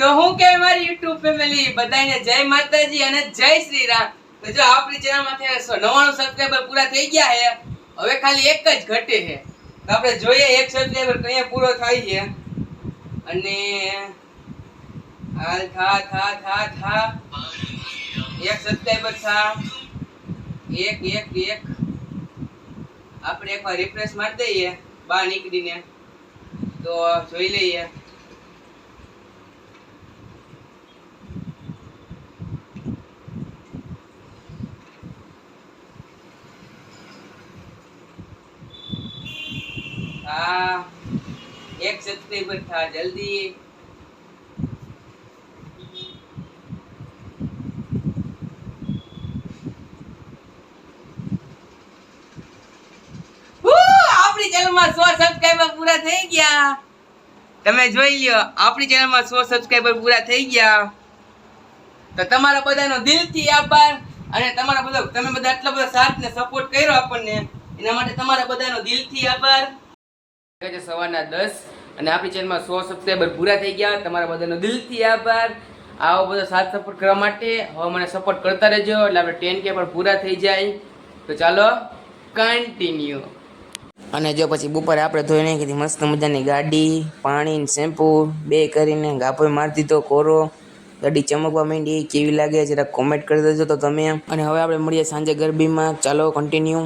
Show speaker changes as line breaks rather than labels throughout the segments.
તો હું કે મારી YouTube ફેમિલી બધાને જય માતાજી અને જય શ્રી રામ। તો જો આપણી ચેનલ માંથી 99 સબસ્ક્રાઇબર પૂરા થઈ ગયા છે, હવે ખાલી એક જ ઘટે છે। તો આપણે જોઈએ એક સબસ્ક્રાઇબર કયા પૂરો થાય છે અને હાલ થા એક સબસ્ક્રાઇબર થા એક આપણે એકવાર રિફ્રેશ મારી દઈએ બહાર નીકળીને તો જોઈ લઈએ। हाँ एक सब्सक्राइबर था जल्दी। આપણી ચેનલ માં 100 સબસ્ક્રાઇબર પૂરા થઈ ગયા। તમે જોઈ લ્યો આપણી ચેનલ માં 100 સબસ્ક્રાઇબર પૂરા થઈ ગયા। તો તમારા બધાનો દિલથી આભાર અને તમારા બધા તમે બધા આટલા બધા સાથ ને સપોર્ટ કર્યો આપણને એના માટે તમારા બધાનો દિલથી આભાર। સવારના 10 અને આપણી ચેનલમાં 100 સબસ્ક્રાઇબર પૂરા થઈ ગયા। તમારા બધાનો દિલથી આભાર આવો બધો સાથ સપોર્ટ કરવા માટે। હવે મને સપોર્ટ કરતા રહેજો એટલે આપણે 10K પણ પૂરા થઈ જાય। તો ચાલો કન્ટિન્યુ। અને જો પછી બપોરે આપણે ધોઈ નાખી મસ્ત મજાની ગાડી, પાણી, શેમ્પૂ બે કરીને ગાભો મારી દીધો કોરો, ગાડી ચમકવા માંડી। કેવી લાગે જરા કોમેન્ટ કરી દેજો તો તમે। અને હવે આપણે મળીએ સાંજે ગરબીમાં। ચાલો કન્ટિન્યુ।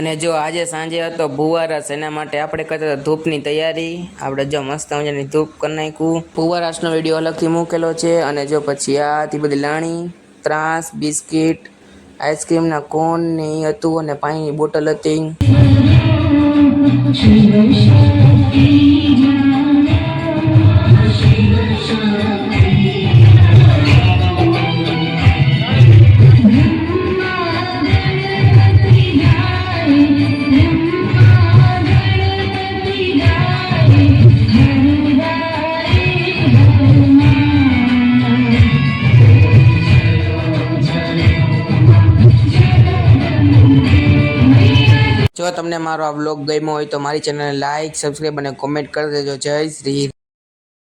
અને જો આજે સાંજે હતો ભુવારસ, એના માટે આપણે કરતા હતા ધૂપની તૈયારી. આપણે જો મસ્ત મજાની ધૂપ કરી નાખ્યું. ભુવારસનો વિડીયો અલગથી મૂકેલો છે. અને જો પછી આ હતી બધી લાણી, ત્રાસ, બિસ્કિટ, આઈસ્ક્રીમના કોન ને એ હતું, અને પાણીની બોટલ હતી. જો તમને મારો આ વ્લોગ ગમ્યો હોય તો મારી ચેનલને લાઈક, સબસ્ક્રાઈબ અને કોમેન્ટ કરી દેજો. જય શ્રી